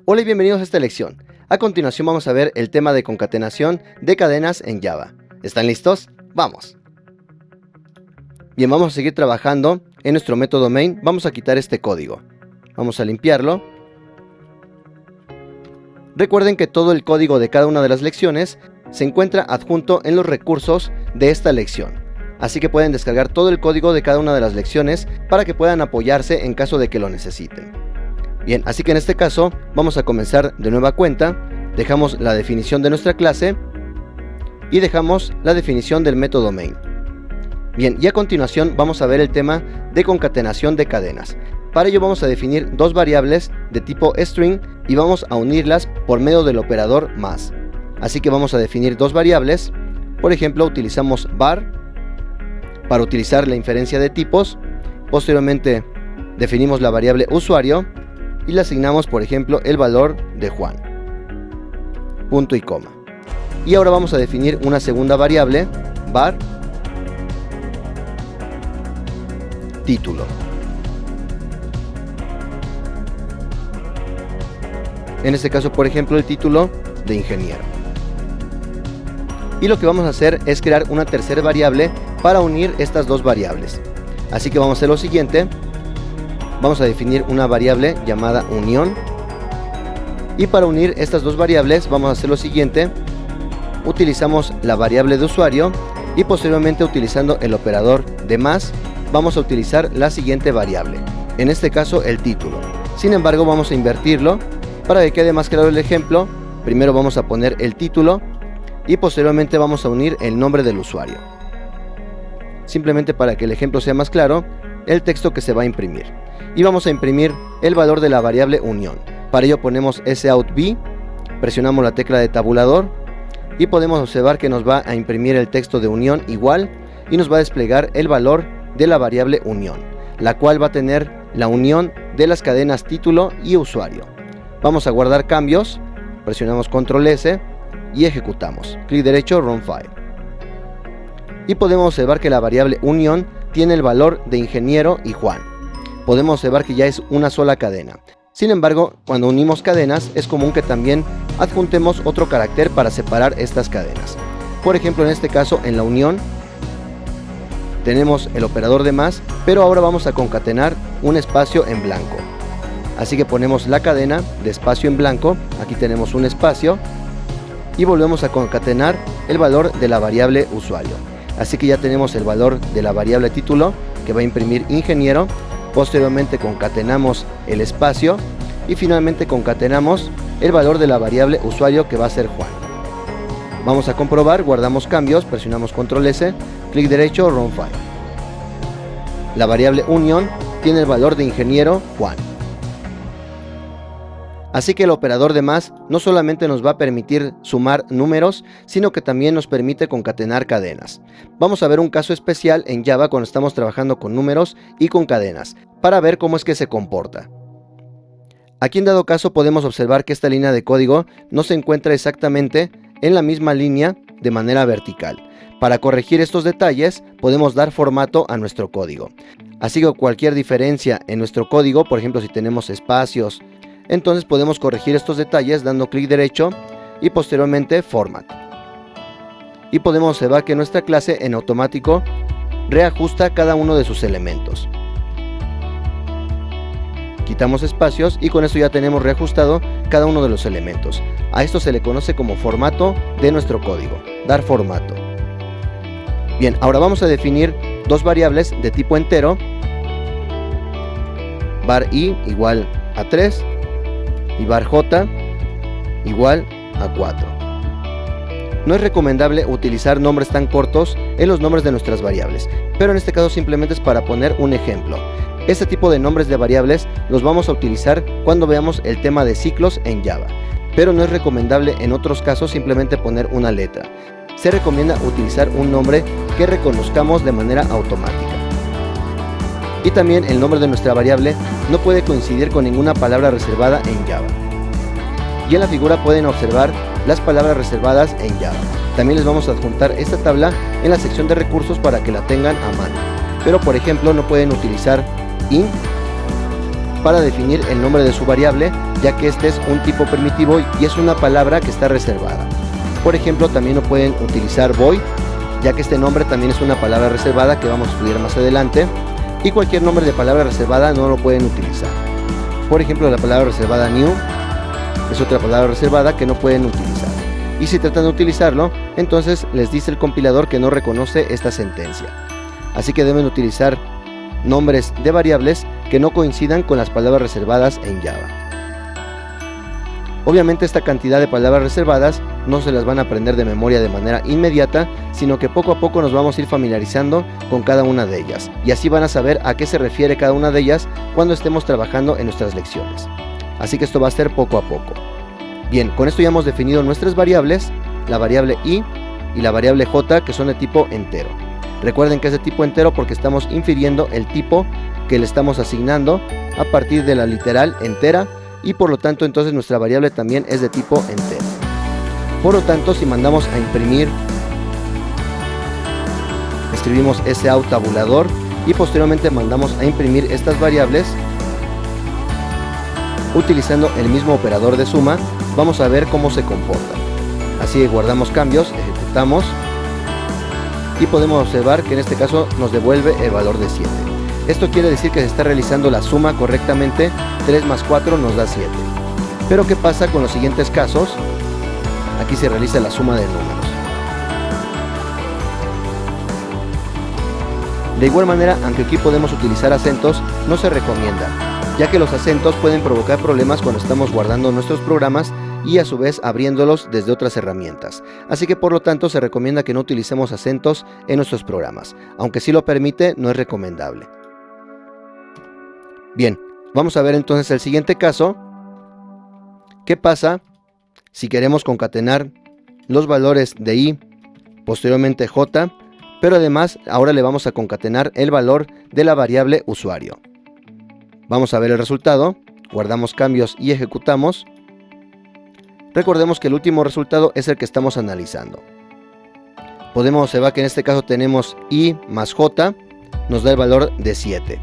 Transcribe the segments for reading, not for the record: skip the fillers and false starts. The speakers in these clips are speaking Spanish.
Hola y bienvenidos a esta lección. A continuación vamos a ver el tema de concatenación de cadenas en Java. ¿Están listos? ¡Vamos! Bien, vamos a seguir trabajando en nuestro método main. Vamos a quitar este código. Vamos a limpiarlo. Recuerden que todo el código de cada una de las lecciones se encuentra adjunto en los recursos de esta lección. Así que pueden descargar todo el código de cada una de las lecciones para que puedan apoyarse en caso de que lo necesiten. Bien, así que en este caso vamos a comenzar de nueva cuenta. Dejamos la definición de nuestra clase y dejamos la definición del método main. Bien, y a continuación vamos a ver el tema de concatenación de cadenas. Para ello vamos a definir dos variables de tipo string y vamos a unirlas por medio del operador más. Así que vamos a definir dos variables. Por ejemplo, utilizamos var para utilizar la inferencia de tipos. Posteriormente definimos la variable usuario y le asignamos, por ejemplo, el valor de Juan. Punto y coma. Y ahora vamos a definir una segunda variable, var título. En este caso, por ejemplo, el título de ingeniero. Y lo que vamos a hacer es crear una tercera variable para unir estas dos variables. Así que vamos a hacer lo siguiente. Vamos a definir una variable llamada unión. Y para unir estas dos variables vamos a hacer lo siguiente. Utilizamos la variable de usuario y posteriormente, utilizando el operador de más, vamos a utilizar la siguiente variable. En este caso, el título. Sin embargo, vamos a invertirlo. Para que quede más claro el ejemplo, primero vamos a poner el título y posteriormente vamos a unir el nombre del usuario. Simplemente para que el ejemplo sea más claro, el texto que se va a imprimir. Y vamos a imprimir el valor de la variable unión. Para ello ponemos soutb, presionamos la tecla de tabulador y podemos observar que nos va a imprimir el texto de unión igual y nos va a desplegar el valor de la variable unión, la cual va a tener la unión de las cadenas título y usuario. Vamos a guardar cambios, presionamos control S y ejecutamos. Clic derecho, run file. Y podemos observar que la variable unión tiene el valor de ingeniero y Juan. Podemos observar que ya es una sola cadena. Sin embargo, cuando unimos cadenas es común que también adjuntemos otro carácter para separar estas cadenas. Por ejemplo, en este caso, en la unión tenemos el operador de más, pero ahora vamos a concatenar un espacio en blanco. Así que ponemos la cadena de espacio en blanco, aquí tenemos un espacio, y volvemos a concatenar el valor de la variable usuario. Así que ya tenemos el valor de la variable título, que va a imprimir ingeniero. Posteriormente concatenamos el espacio y finalmente concatenamos el valor de la variable usuario, que va a ser Juan. Vamos a comprobar, guardamos cambios, presionamos control S, clic derecho, run file. La variable unión tiene el valor de ingeniero Juan. Así que el operador de más no solamente nos va a permitir sumar números, sino que también nos permite concatenar cadenas. Vamos a ver un caso especial en Java cuando estamos trabajando con números y con cadenas, para ver cómo es que se comporta. Aquí, en dado caso, podemos observar que esta línea de código no se encuentra exactamente en la misma línea de manera vertical. Para corregir estos detalles podemos dar formato a nuestro código. Así que cualquier diferencia en nuestro código, por ejemplo si tenemos espacios, entonces podemos corregir estos detalles dando clic derecho y posteriormente format. Y podemos observar que nuestra clase en automático reajusta cada uno de sus elementos. Quitamos espacios y con esto ya tenemos reajustado cada uno de los elementos. A esto se le conoce como formato de nuestro código, dar formato. Bien, ahora vamos a definir dos variables de tipo entero, var i igual a 3 y var j igual a 4. No es recomendable utilizar nombres tan cortos en los nombres de nuestras variables, pero en este caso simplemente es para poner un ejemplo. Este tipo de nombres de variables los vamos a utilizar cuando veamos el tema de ciclos en Java, pero no es recomendable en otros casos simplemente poner una letra. Se recomienda utilizar un nombre que reconozcamos de manera automática. Y también el nombre de nuestra variable no puede coincidir con ninguna palabra reservada en Java. Y en la figura pueden observar las palabras reservadas en Java. También les vamos a adjuntar esta tabla en la sección de recursos para que la tengan a mano. Pero por ejemplo no pueden utilizar int para definir el nombre de su variable, ya que este es un tipo primitivo y es una palabra que está reservada. Por ejemplo, también no pueden utilizar void, ya que este nombre también es una palabra reservada que vamos a estudiar más adelante, y cualquier nombre de palabra reservada no lo pueden utilizar. Por ejemplo, la palabra reservada new es otra palabra reservada que no pueden utilizar. Y si tratan de utilizarlo, entonces les dice el compilador que no reconoce esta sentencia. Así que deben utilizar nombres de variables que no coincidan con las palabras reservadas en Java. Obviamente esta cantidad de palabras reservadas no se las van a aprender de memoria de manera inmediata, sino que poco a poco nos vamos a ir familiarizando con cada una de ellas, y así van a saber a qué se refiere cada una de ellas cuando estemos trabajando en nuestras lecciones. Así que esto va a ser poco a poco. Bien, con esto ya hemos definido nuestras variables, la variable i y la variable j, que son de tipo entero. Recuerden que es de tipo entero porque estamos infiriendo el tipo que le estamos asignando a partir de la literal entera, y por lo tanto entonces nuestra variable también es de tipo entero. Por lo tanto, si mandamos a imprimir, escribimos sout tabulador y posteriormente mandamos a imprimir estas variables utilizando el mismo operador de suma, vamos a ver cómo se comportan. Así que guardamos cambios, ejecutamos y podemos observar que en este caso nos devuelve el valor de 7. Esto quiere decir que se está realizando la suma correctamente. 3 más 4 nos da 7. Pero ¿qué pasa con los siguientes casos? Aquí se realiza la suma de números. De igual manera, aunque aquí podemos utilizar acentos, no se recomienda, ya que los acentos pueden provocar problemas cuando estamos guardando nuestros programas y a su vez abriéndolos desde otras herramientas. Así que por lo tanto se recomienda que no utilicemos acentos en nuestros programas. Aunque si lo permite, no es recomendable. Bien, vamos a ver entonces el siguiente caso. ¿Qué pasa si queremos concatenar los valores de i, posteriormente j, pero además ahora le vamos a concatenar el valor de la variable usuario? Vamos a ver el resultado, guardamos cambios y ejecutamos. Recordemos que el último resultado es el que estamos analizando. Podemos observar que en este caso tenemos i más j, nos da el valor de 7.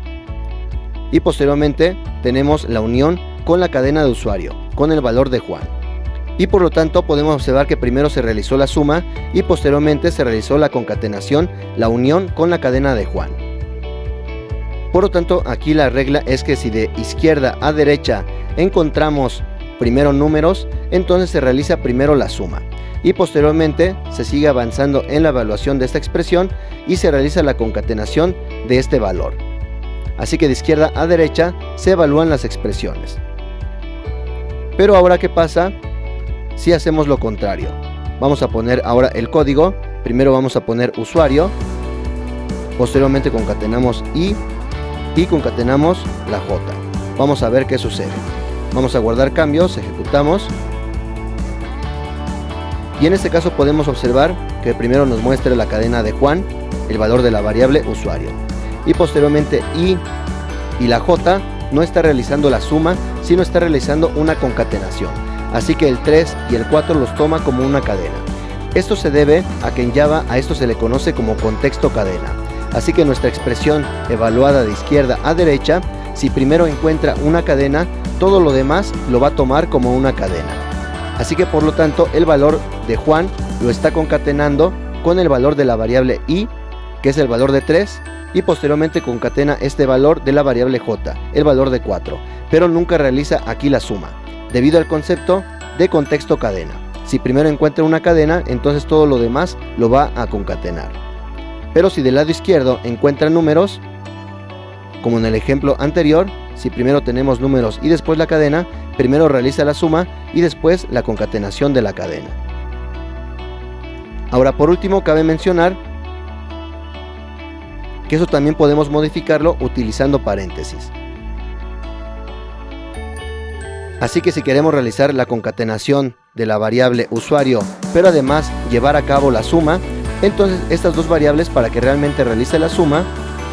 Y posteriormente tenemos la unión con la cadena de usuario, con el valor de Juan. Y por lo tanto podemos observar que primero se realizó la suma y posteriormente se realizó la concatenación, la unión con la cadena de Juan. Por lo tanto, aquí la regla es que si de izquierda a derecha encontramos primero números, entonces se realiza primero la suma. Y posteriormente se sigue avanzando en la evaluación de esta expresión y se realiza la concatenación de este valor. Así que de izquierda a derecha se evalúan las expresiones. Pero ahora, ¿qué pasa si hacemos lo contrario? Vamos a poner ahora el código. Primero vamos a poner usuario, posteriormente concatenamos i y concatenamos la j. Vamos a ver qué sucede. Vamos a guardar cambios, ejecutamos. Y en este caso podemos observar que primero nos muestra la cadena de Juan, el valor de la variable usuario. Y posteriormente i y la j no está realizando la suma, sino está realizando una concatenación. Así que el 3 y el 4 los toma como una cadena. Esto se debe a que en Java a esto se le conoce como contexto cadena. Así que nuestra expresión evaluada de izquierda a derecha, si primero encuentra una cadena, todo lo demás lo va a tomar como una cadena. Así que por lo tanto el valor de Juan lo está concatenando con el valor de la variable i, que es el valor de 3, y posteriormente concatena este valor de la variable j, el valor de 4, pero nunca realiza aquí la suma, debido al concepto de contexto cadena. Si primero encuentra una cadena, entonces todo lo demás lo va a concatenar. Pero si del lado izquierdo encuentra números, como en el ejemplo anterior, si primero tenemos números y después la cadena, primero realiza la suma y después la concatenación de la cadena. Ahora, por último, cabe mencionar que eso también podemos modificarlo utilizando paréntesis. Así que si queremos realizar la concatenación de la variable usuario, pero además llevar a cabo la suma, entonces estas dos variables, para que realmente realice la suma,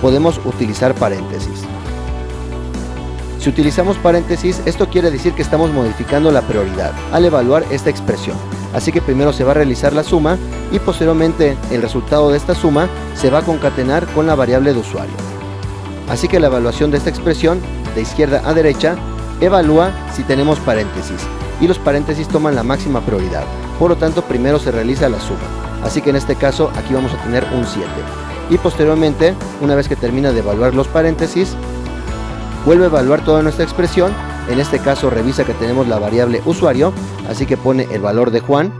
podemos utilizar paréntesis. Si utilizamos paréntesis, esto quiere decir que estamos modificando la prioridad al evaluar esta expresión. Así que primero se va a realizar la suma y posteriormente el resultado de esta suma se va a concatenar con la variable de usuario. Así que la evaluación de esta expresión de izquierda a derecha, evalúa si tenemos paréntesis, y los paréntesis toman la máxima prioridad, por lo tanto primero se realiza la suma, así que en este caso aquí vamos a tener un 7, y posteriormente, una vez que termina de evaluar los paréntesis, vuelve a evaluar toda nuestra expresión. En este caso revisa que tenemos la variable usuario, así que pone el valor de Juan,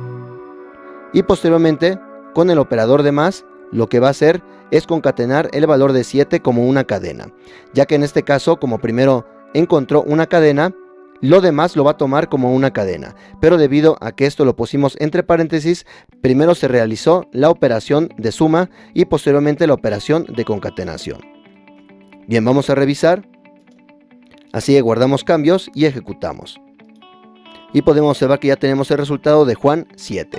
y posteriormente con el operador de más lo que va a hacer es concatenar el valor de 7 como una cadena, ya que en este caso, como primero encontró una cadena, lo demás lo va a tomar como una cadena, pero debido a que esto lo pusimos entre paréntesis, primero se realizó la operación de suma y posteriormente la operación de concatenación. Bien, vamos a revisar. Así que guardamos cambios y ejecutamos. Y podemos observar que ya tenemos el resultado de Juan 7.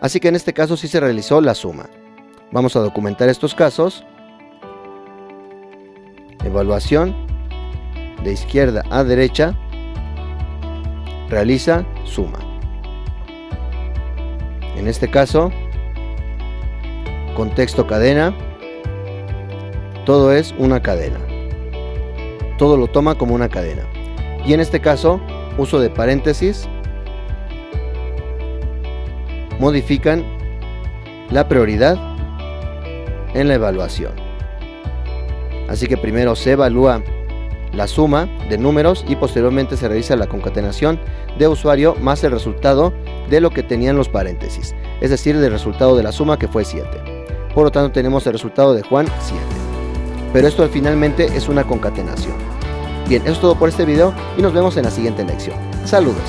Así que en este caso sí se realizó la suma. Vamos a documentar estos casos. Evaluación. De izquierda a derecha. Realiza suma. En este caso, contexto cadena. Todo es una cadena. Todo lo toma como una cadena. Y en este caso, uso de paréntesis, modifican la prioridad en la evaluación. Así que primero se evalúa la suma de números y posteriormente se realiza la concatenación de usuario más el resultado de lo que tenían los paréntesis, es decir, del resultado de la suma, que fue 7. Por lo tanto tenemos el resultado de Juan 7. Pero esto finalmente es una concatenación. Bien, eso es todo por este video y nos vemos en la siguiente lección. Saludos.